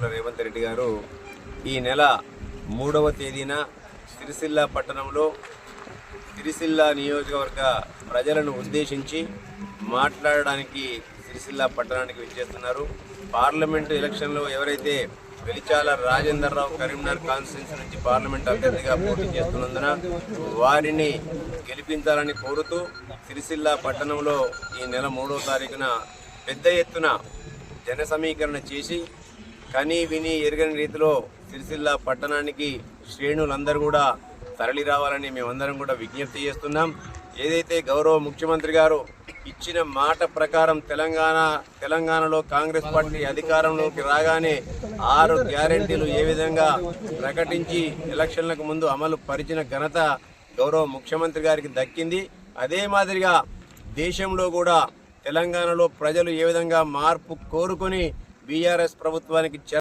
యనమల రేవంత్ రెడ్డి గారు ఈ నెల 3వ తేదీన సిరిసిల్ల పట్టణంలో సిరిసిల్ల నియోజకవర్గ ప్రజలను ఉద్దేశించి మాట్లాడడానికి సిరిసిల్ల పట్టణానికి విచ్చేస్తున్నారు. పార్లమెంటు ఎలక్షన్లో ఎవరైతే వెలిచాల రాజేందర్ రావు కరీంనగర్ కాన్స్టిట్యున్సీ నుంచి పార్లమెంట్ అభ్యర్థిగా పోటీ చేస్తున్నందున వారిని గెలిపించాలని కోరుతూ సిరిసిల్ల పట్టణంలో ఈ నెల 3వ తారీఖున పెద్ద ఎత్తున జన సమీకరణ చేసి కని విని ఎరగని రీతిలో సిరిసిల్ల పట్టణానికి శ్రేణులందరూ కూడా తరలి రావాలని మేమందరం కూడా విజ్ఞప్తి చేస్తున్నాం. ఏదైతే గౌరవ ముఖ్యమంత్రి గారు ఇచ్చిన మాట ప్రకారం తెలంగాణలో కాంగ్రెస్ పార్టీ అధికారంలోకి రాగానే 6 గ్యారెంటీలు ఏ విధంగా ప్రకటించి ఎలక్షన్లకు ముందు అమలు పరిచిన ఘనత గౌరవ ముఖ్యమంత్రి గారికి దక్కింది. అదే మాదిరిగా దేశంలో కూడా తెలంగాణలో ప్రజలు ఏ విధంగా మార్పు కోరుకొని బీఆర్ఎస్ ప్రభుత్వానికి